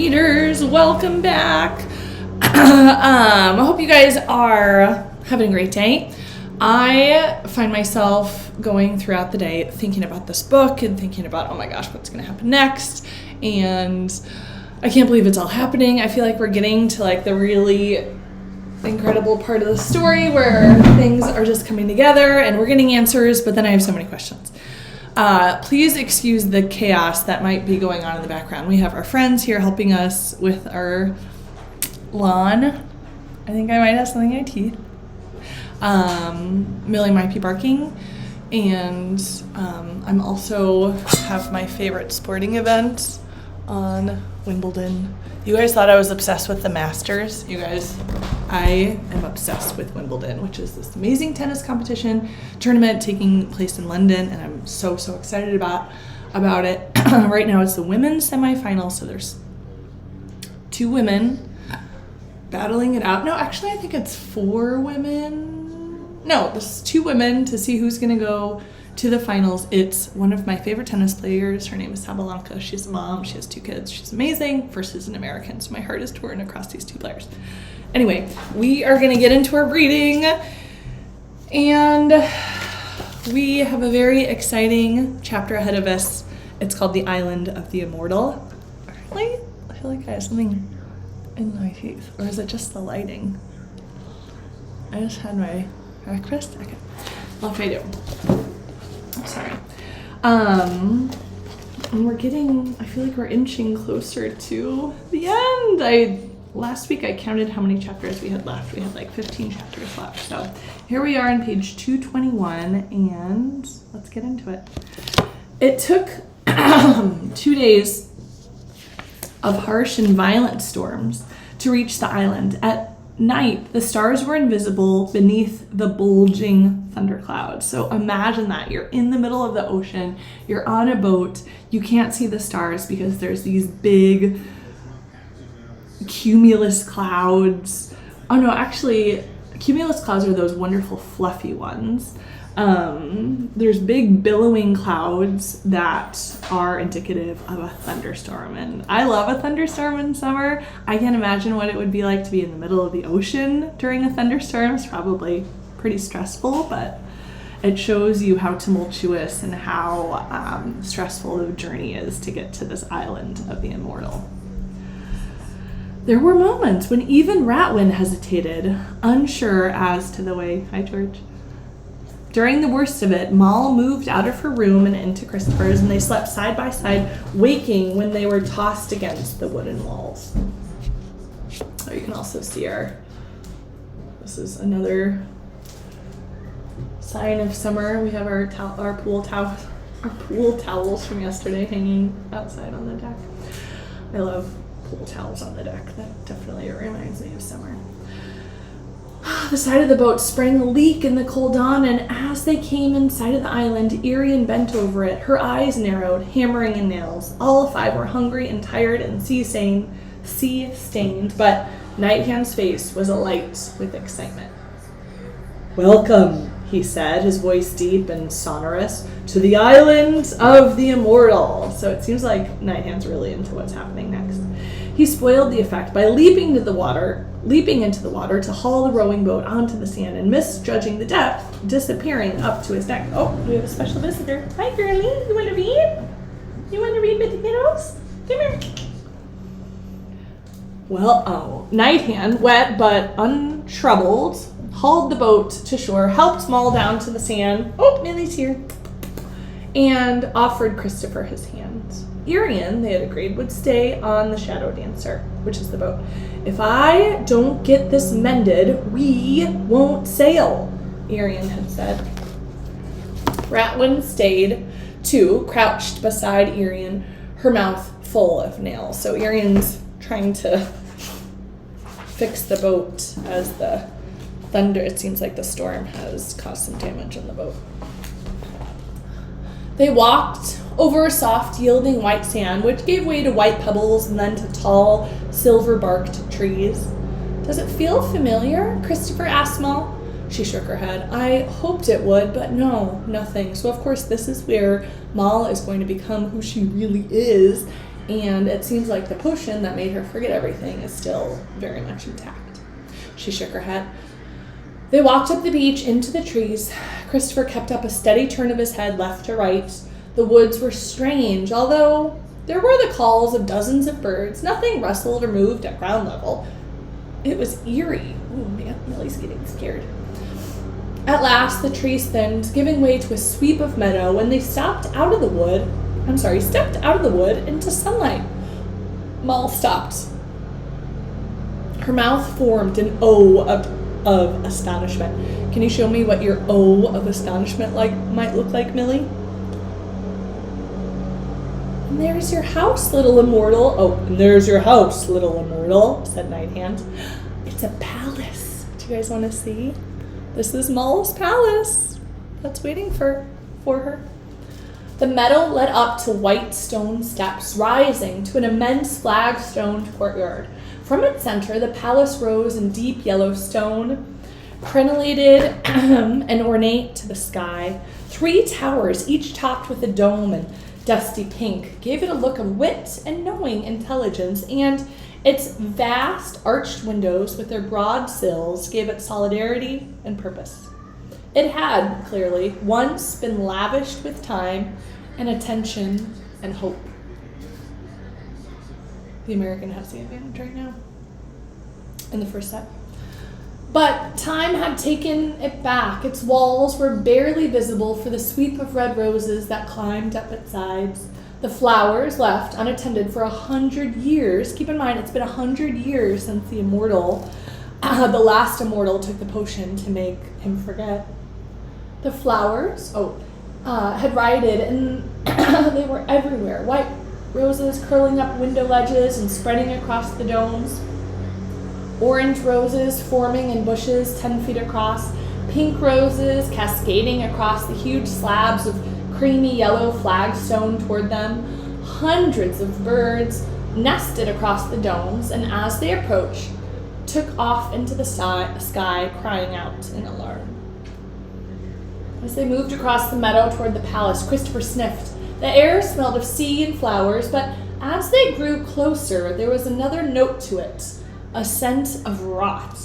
readers, welcome back. I hope you guys are having a great day. I find myself going throughout the day thinking about this book and thinking about, oh my gosh, what's going to happen next? And I can't believe it's all happening. I feel like we're getting to like the really incredible part of the story where things are just coming together and we're getting answers, but then I have so many questions. Please excuse the chaos that might be going on in the background. We have our friends here helping us with our lawn. I think I might have something in my teeth. Millie might be barking. And I'm also have my favorite sporting event on Wimbledon. You guys thought I was obsessed with the Masters. You guys, I am obsessed with Wimbledon, which is this amazing tennis competition tournament taking place in London, and I'm so excited about it. Right now it's the women's semifinal, so there's two women battling it out. No, actually I think it's four women. No, there's two women to see who's gonna go to the finals. It's one of my favorite tennis players. Her name is Sabalenka. She's a mom. She has two kids. She's amazing. First is an American, so my heart is torn across these two players. Anyway, we are going to get into our reading, and we have a very exciting chapter ahead of us. It's called The Island of the Immortal. Really? I feel like I have something in my teeth. Or is it just the lighting? I just had my breakfast. Okay. Well, if I do. I'm sorry. And I feel like we're inching closer to the end. Last week I counted how many chapters we had left. We had like 15 chapters left. So here we are on page 221, and let's get into it. It took 2 days of harsh and violent storms to reach the island. At night, the stars were invisible beneath the bulging thunderclouds. So imagine that. You're in the middle of the ocean. You're on a boat. You can't see the stars because there's these big cumulus clouds. Oh no, actually, cumulus clouds are those wonderful fluffy ones. There's big billowing clouds that are indicative of a thunderstorm, and I love a thunderstorm in summer. I can't imagine what it would be like to be in the middle of the ocean during a thunderstorm. It's probably pretty stressful, but it shows you how tumultuous and how stressful the journey is to get to this island of the Immortal. There were moments when even Ratwin hesitated, unsure as to the way. Hi, George. During the worst of it, Moll moved out of her room and into Christopher's, and they slept side by side, waking when they were tossed against the wooden walls. Oh, you can also see this is another sign of summer. We have our pool towels from yesterday hanging outside on the deck. I love pool towels on the deck. That definitely reminds me of summer. The side of the boat sprang a leak in the cold dawn, and as they came in sight of the island, Irian bent over it, her eyes narrowed, hammering in nails. All five were hungry and tired and sea-stained, but Nighthand's face was alight with excitement. "Welcome," he said, his voice deep and sonorous, "to the island of the Immortal." So it seems like Nighthand's really into what's happening next. He spoiled the effect by leaping into the water to haul the rowing boat onto the sand and, misjudging the depth, disappearing up to his neck. Oh, we have a special visitor. Hi, girlie. You want to read? You want to read with the kiddos? Come here. Well, Nighthand, wet but untroubled, hauled the boat to shore, helped Moll down to the sand. Oh, Millie's here. And offered Christopher his hand. Irian, they had agreed, would stay on the Shadow Dancer, which is the boat. "If I don't get this mended, we won't sail," Irian had said. Ratwin stayed, too, crouched beside Irian, her mouth full of nails. So Irian's trying to fix the boat as the thunder, it seems like the storm has caused some damage on the boat. They walked over soft, yielding white sand, which gave way to white pebbles and then to tall, silver-barked trees. "Does it feel familiar?" Christopher asked Moll. She shook her head. "I hoped it would, but no, nothing. So of course this is where Moll is going to become who she really is, and it seems like the potion that made her forget everything is still very much intact. She shook her head. They walked up the beach into the trees. Christopher kept up a steady turn of his head left to right. The woods were strange, although there were the calls of dozens of birds. Nothing rustled or moved at ground level. It was eerie. Oh man, Millie's getting scared. At last, the trees thinned, giving way to a sweep of meadow when they stepped out of the wood into sunlight. Moll stopped. Her mouth formed an O of astonishment. Can you show me what your O of astonishment might look like, Millie? And there's your house, little Immortal. Oh, and there's your house, little Immortal, said Night Hand. It's a palace. Do you guys want to see? This is Moll's palace. That's waiting for her. The meadow led up to white stone steps, rising to an immense flag-stoned courtyard. From its center, the palace rose in deep yellow stone, crenellated and ornate to the sky. 3 towers, each topped with a dome and dusty pink, gave it a look of wit and knowing intelligence, and its vast arched windows with their broad sills gave it solidarity and purpose. It had, clearly, once been lavished with time and attention and hope. The American has the advantage right now in the first set. But time had taken it back. Its walls were barely visible for the sweep of red roses that climbed up its sides. The flowers left unattended for 100 years. Keep in mind, it's been 100 years since the Immortal, the last Immortal, took the potion to make him forget. The flowers, had rioted, and they were everywhere. White roses curling up window ledges and spreading across the domes. Orange roses forming in bushes 10 feet across. Pink roses cascading across the huge slabs of creamy yellow flagstone toward them. Hundreds of birds nested across the domes, and as they approached, took off into the sky, crying out in alarm. As they moved across the meadow toward the palace, Christopher sniffed. The air smelled of sea and flowers, but as they grew closer, there was another note to it, a scent of rot.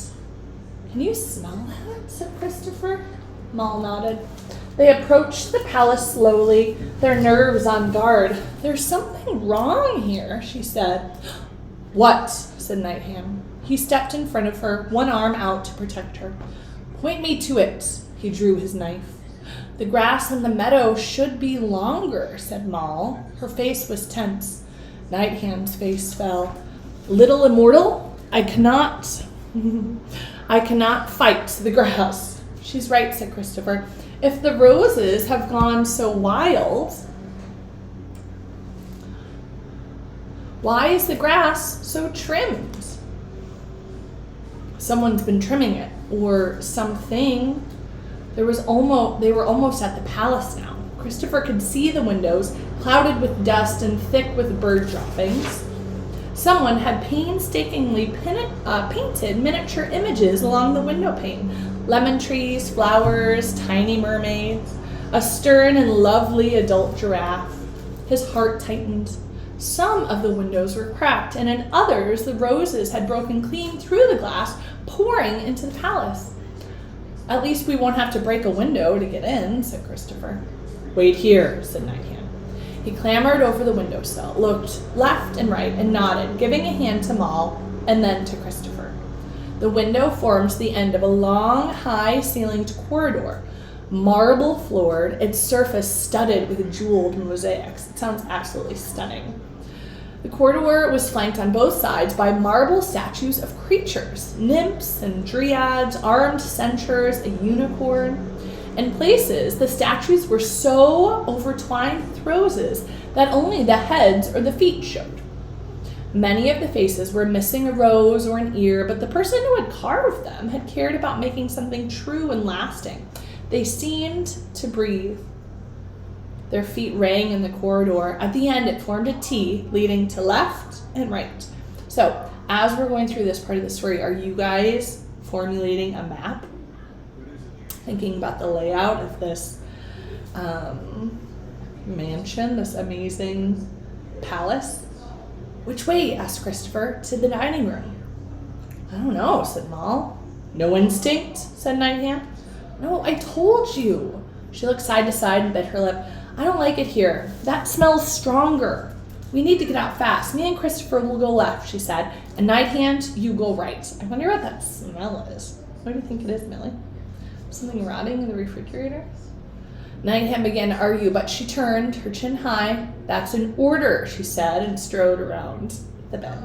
Can you smell that? Said Christopher. Moll nodded. They approached the palace slowly, their nerves on guard. There's something wrong here, she said. What? Said Nighthand. He stepped in front of her, one arm out to protect her. Point me to it. He drew his knife. The grass in the meadow should be longer, said Moll. Her face was tense. Nighthand's face fell. Little Immortal, I cannot fight the grass. She's right, said Christopher. If the roses have gone so wild, why is the grass so trimmed? Someone's been trimming it, or something. They were almost at the palace now. Christopher could see the windows, clouded with dust and thick with bird droppings. Someone had painstakingly painted miniature images along the window pane. Lemon trees, flowers, tiny mermaids, a stern and lovely adult giraffe. His heart tightened. Some of the windows were cracked, and in others the roses had broken clean through the glass, pouring into the palace. At least we won't have to break a window to get in, said Christopher. Wait here, said Nighthand. He clambered over the windowsill, looked left and right, and nodded, giving a hand to Moll and then to Christopher. The window forms the end of a long, high-ceilinged corridor, marble-floored, its surface studded with jeweled mosaics. It sounds absolutely stunning. The corridor was flanked on both sides by marble statues of creatures, nymphs and dryads, armed centaurs, a unicorn. In places, the statues were so overtwined with roses that only the heads or the feet showed. Many of the faces were missing a rose or an ear, but the person who had carved them had cared about making something true and lasting. They seemed to breathe. Their feet rang in the corridor. At the end, it formed a T leading to left and right. So, as we're going through this part of the story, are you guys formulating a map? Thinking about the layout of this mansion, this amazing palace? Which way? Asked Christopher. To the dining room. I don't know, said Moll. No instinct? Said Nighthand. No, I told you. She looked side to side and bit her lip. I don't like it here. That smells stronger. We need to get out fast. Me and Christopher will go left, she said. And Nighthand, you go right. I wonder what that smell is. What do you think it is, Millie? Something rotting in the refrigerator? Nighthand began to argue, but she turned, her chin high. That's an order, she said, and strode around the bed.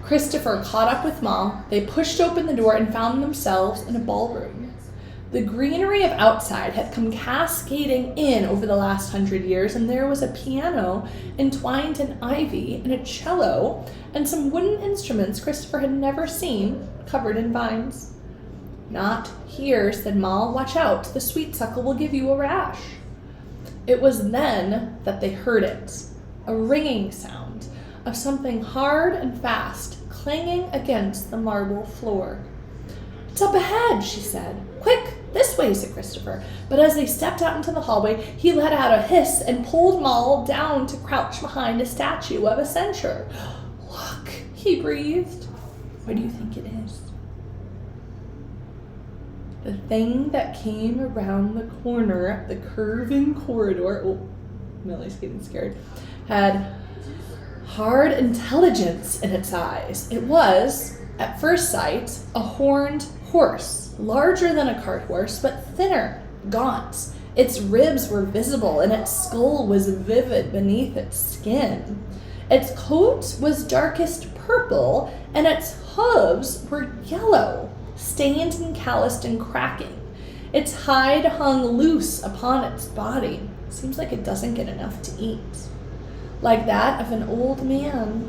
Christopher caught up with Moll. They pushed open the door and found themselves in a ballroom. The greenery of outside had come cascading in over the last 100 years, and there was a piano entwined in ivy and a cello and some wooden instruments Christopher had never seen covered in vines. Not here, said Moll. Watch out, the sweet suckle will give you a rash. It was then that they heard it, a ringing sound of something hard and fast clanging against the marble floor. It's up ahead, she said. Quick, this way, said Christopher. But as they stepped out into the hallway, he let out a hiss and pulled Moll down to crouch behind a statue of a centaur. Look, he breathed. What do you think it is? The thing that came around the corner of the curving corridor, oh, Millie's getting scared, had hard intelligence in its eyes. It was, at first sight, a horned horse, larger than a cart horse, but thinner, gaunt. Its ribs were visible, and its skull was vivid beneath its skin. Its coat was darkest purple, and its hooves were yellow, stained and calloused and cracking. Its hide hung loose upon its body. Seems like it doesn't get enough to eat. Like that of an old man.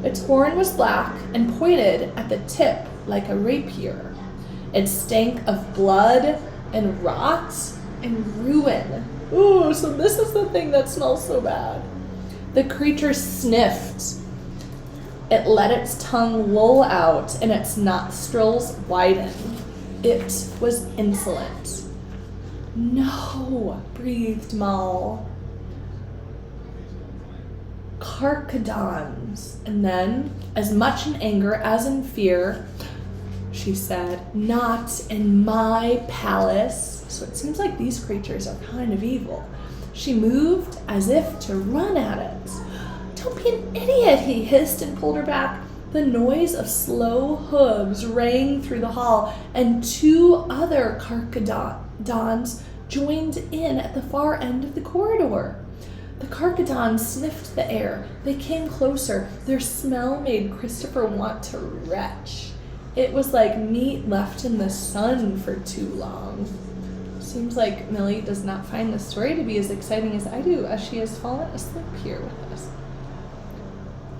Its horn was black and pointed at the tip like a rapier. It stank of blood and rot and ruin. Ooh, so this is the thing that smells so bad. The creature sniffed. It let its tongue loll out and its nostrils widen. It was insolent. No, breathed Moll. Carcadons. And then, as much in anger as in fear, she said, not in my palace. So it seems like these creatures are kind of evil. She moved as if to run at it. Don't be an idiot, he hissed and pulled her back. The noise of slow hooves rang through the hall, and two other carcadons joined in at the far end of the corridor. The carcadons sniffed the air. They came closer. Their smell made Christopher want to retch. It was like meat left in the sun for too long. Seems like Millie does not find the story to be as exciting as I do, as she has fallen asleep here with us.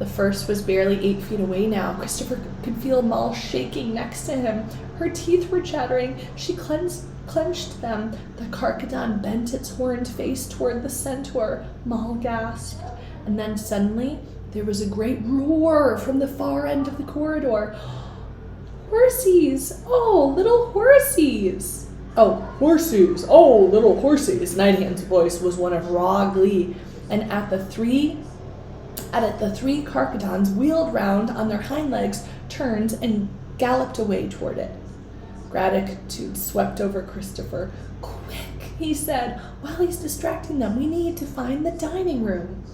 The first was barely 8 feet away now. Christopher could feel Moll shaking next to him. Her teeth were chattering. She clenched them. The carcadon bent its horned face toward the centaur. Moll gasped. And then suddenly, there was a great roar from the far end of the corridor. Horsies! Oh, little horsies! Oh, horsies! Oh, little horsies! Nighthand's voice was one of raw glee. And at it, the three carcadons wheeled round on their hind legs, turned, and galloped away toward it. Gratitude swept over Christopher. Quick, he said, while he's distracting them, we need to find the dining room.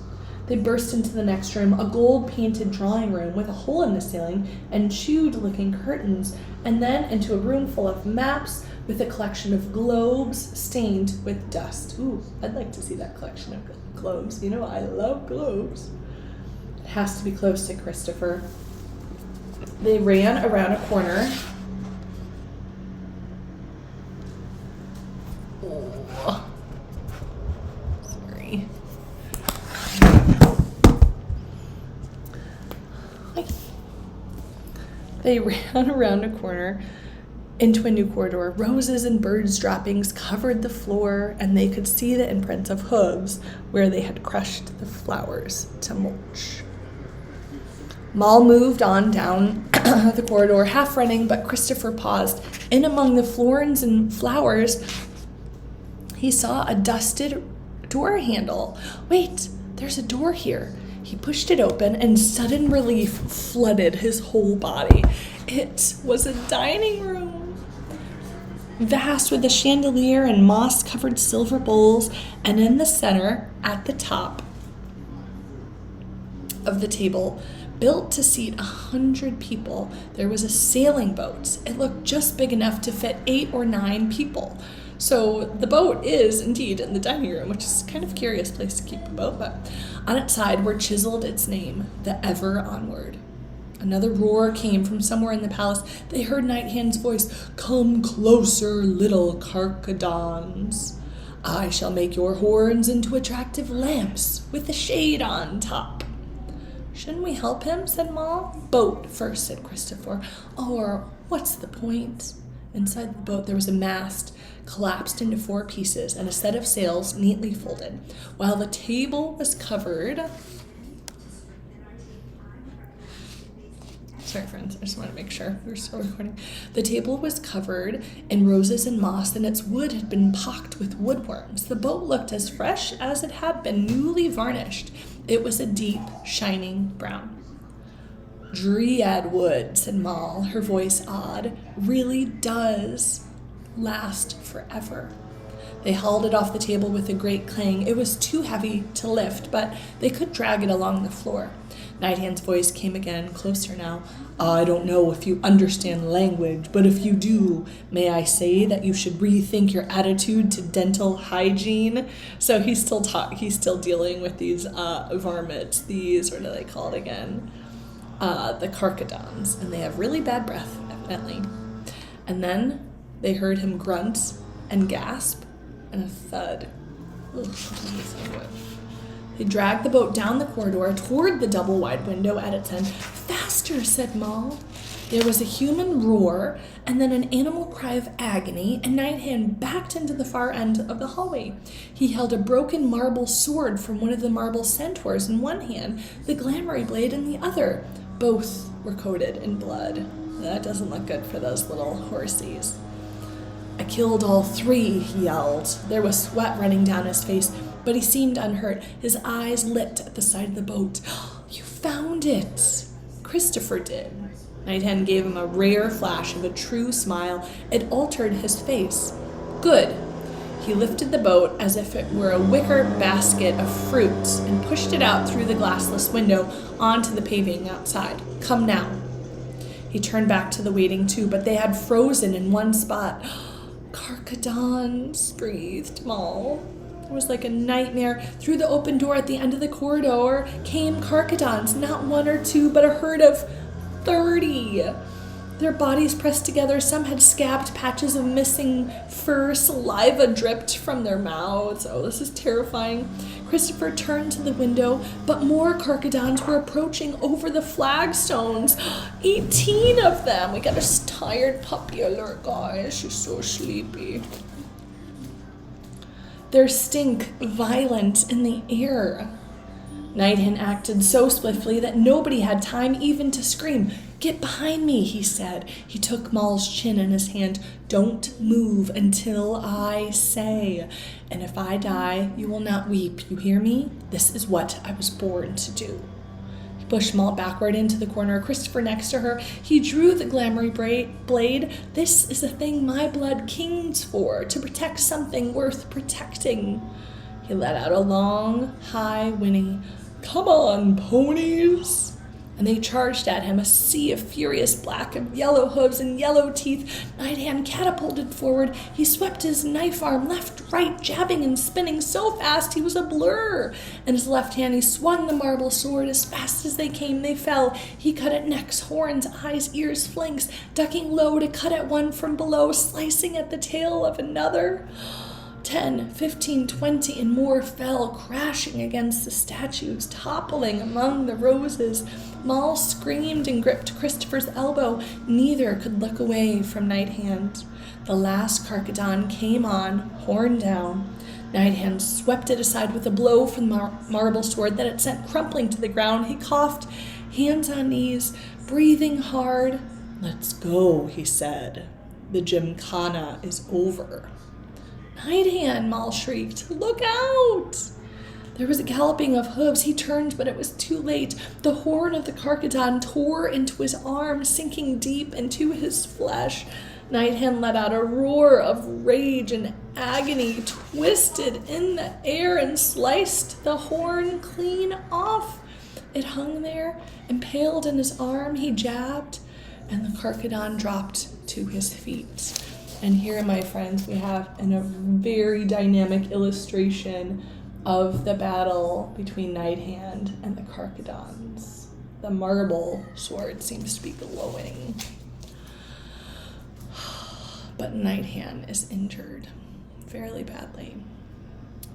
They burst into the next room, a gold-painted drawing room with a hole in the ceiling and chewed-looking curtains, and then into a room full of maps with a collection of globes stained with dust. Ooh, I'd like to see that collection of globes. You know, I love globes. It has to be close to Christopher. They ran around a corner. Oh, sorry. They ran around a corner into a new corridor. Roses and birds' droppings covered the floor, and they could see the imprints of hooves where they had crushed the flowers to mulch. Moll moved on down the corridor, half running, but Christopher paused. In among the florins and flowers, he saw a dusted door handle. Wait, there's a door here. He pushed it open, and sudden relief flooded his whole body. It was a dining room, vast with a chandelier and moss-covered silver bowls, and in the center, at the top of the table, built to seat 100 people, there was a sailing boat. It looked just big enough to fit 8 or 9 people. So the boat is indeed in the dining room, which is kind of a curious place to keep a boat, but on its side were chiseled its name, the Ever Onward. Another roar came from somewhere in the palace. They heard Night Hand's voice, "Come closer, little Carcadons. I shall make your horns into attractive lamps with a shade on top." "Shouldn't we help him?" said Moll. "Boat first," said Christopher. "Or what's the point?" Inside the boat there was a mast, collapsed into 4 pieces, and a set of sails neatly folded. While the table was covered... Sorry, friends, I just want to make sure we're still recording. The table was covered in roses and moss, and its wood had been pocked with woodworms. The boat looked as fresh as it had been newly varnished. It was a deep, shining brown. "Dryad wood," said Moll, her voice odd, "really does last forever." They hauled it off the table with a great clang. It was too heavy to lift, but they could drag it along the floor. Night Hand's voice came again, closer now. "I don't know if you understand language, but if you do, may I say that you should rethink your attitude to dental hygiene?" So he's still dealing with these varmints, these, what do they call it again? The Carcadons, and they have really bad breath, evidently. And then they heard him grunt and gasp, and a thud. Ugh, They dragged the boat down the corridor toward the double-wide window at its end. "Faster," said Moll. There was a human roar, and then an animal cry of agony, and Night Hand backed into the far end of the hallway. He held a broken marble sword from one of the marble centaurs in one hand, the glamoury blade in the other. Both were coated in blood. That doesn't look good for those little horsies. "I killed all 3, he yelled. There was sweat running down his face, but he seemed unhurt. His eyes lit at the side of the boat. "You found it!" Christopher did. Night Hand gave him a rare flash of a true smile. It altered his face. "Good." He lifted the boat as if it were a wicker basket of fruits and pushed it out through the glassless window onto the paving outside. "Come now." He turned back to the waiting 2, but they had frozen in one spot. "Carcadons," breathed Moll. It was like a nightmare. Through the open door at the end of the corridor came Carcadons, not 1 or 2, but a herd of 30. Their bodies pressed together. Some had scabbed patches of missing fur. Saliva dripped from their mouths. Oh, this is terrifying. Christopher turned to the window, but more Carcadons were approaching over the flagstones. 18 of them. We got a tired puppy alert, guys. She's so sleepy. Their stink violent in the air. Night Hand acted so swiftly that nobody had time even to scream. "Get behind me," he said. He took Moll's chin in his hand. "Don't move until I say. And if I die, you will not weep. You hear me? This is what I was born to do." He pushed Moll backward into the corner, Christopher next to her. He drew the glamoury blade. "This is a thing my blood kings for, to protect something worth protecting." He let out a long, high whinny. "Come on, ponies!" And they charged at him, a sea of furious black and yellow hooves and yellow teeth. Night Hand catapulted forward. He swept his knife arm left, right, jabbing and spinning so fast he was a blur. In his left hand he swung the marble sword. As fast as they came, they fell. He cut at necks, horns, eyes, ears, flanks, ducking low to cut at one from below, slicing at the tail of another. 10, 15, 20, and more fell, crashing against the statues, toppling among the roses. Moll screamed and gripped Christopher's elbow. Neither could look away from Night Hand. The last Carcadon came on, horn down. Night Hand swept it aside with a blow from the marble sword that it sent crumpling to the ground. He coughed, hands on knees, breathing hard. "Let's go," he said. "The gymkhana is over." "Night Hand," Moll shrieked. "Look out!" There was a galloping of hooves. He turned, but it was too late. The horn of the Carcadon tore into his arm, sinking deep into his flesh. Nighthand let out a roar of rage and agony, twisted in the air, and sliced the horn clean off. It hung there, impaled in his arm. He jabbed, and the Carcadon dropped to his feet. And here, my friends, we have a very dynamic illustration of the battle between Nighthand and the Carcadons. The marble sword seems to be glowing. But Nighthand is injured fairly badly.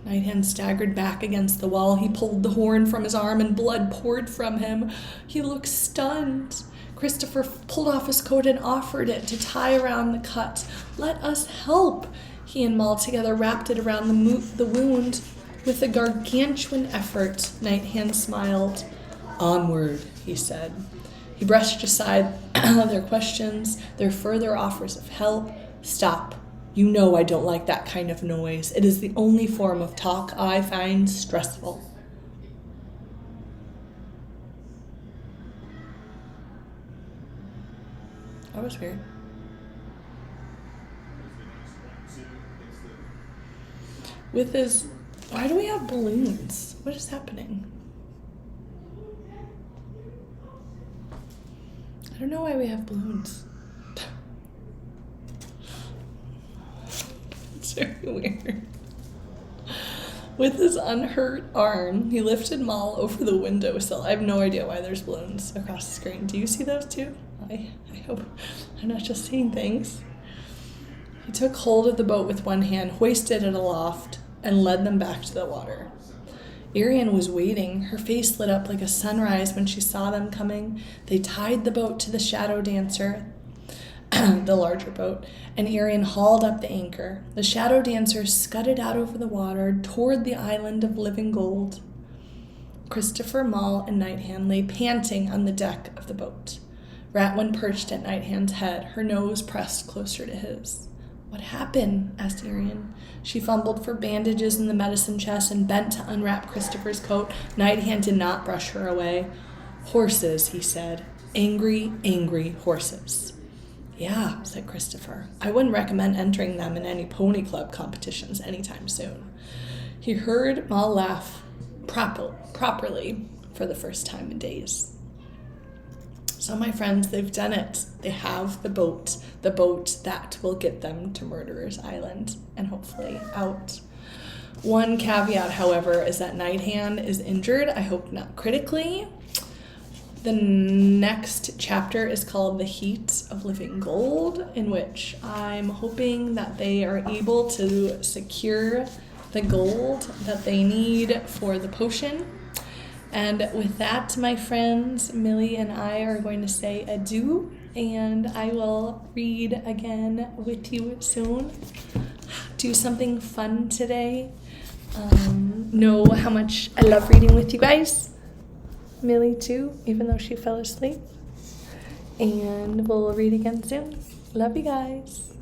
Nighthand staggered back against the wall. He pulled the horn from his arm and blood poured from him. He looked stunned. Christopher pulled off his coat and offered it to tie around the cut. "Let us help." He and Maul together wrapped it around the wound. With a gargantuan effort, Nighthand smiled. "Onward," he said. He brushed aside their questions, their further offers of help. "Stop. You know I don't like that kind of noise. It is the only form of talk I find stressful." That was weird. With his... Why do we have balloons? What is happening? I don't know why we have balloons. It's very weird. With his unhurt arm, he lifted Maul over the windowsill. I have no idea why there's balloons across the screen. Do you see those too? I hope I'm not just seeing things. He took hold of the boat with one hand, hoisted it aloft, and led them back to the water. Arian was waiting. Her face lit up like a sunrise when she saw them coming. They tied the boat to the Shadow Dancer, the larger boat, and Arian hauled up the anchor. The Shadow Dancer scudded out over the water toward the island of living gold. Christopher, Maul, and Nighthand lay panting on the deck of the boat. Ratwin perched at Nighthand's head, her nose pressed closer to his. "What happened?" asked Arian. She fumbled for bandages in the medicine chest and bent to unwrap Christopher's coat. Nighthand did not brush her away. "Horses," he said. "Angry, angry horses." "Yeah," said Christopher. "I wouldn't recommend entering them in any pony club competitions anytime soon." He heard Maul laugh properly for the first time in days. So, my friends, they've done it. They have the boat that will get them to Murderer's Island and hopefully out. One caveat, however, is that Nighthand is injured. I hope not critically. The next chapter is called The Heat of Living Gold, in which I'm hoping that they are able to secure the gold that they need for the potion. And with that, my friends, Millie and I are going to say adieu, and I will read again with you soon. Do something fun today. Know how much I love reading with you guys. Millie too, even though she fell asleep. And we'll read again soon. Love you guys.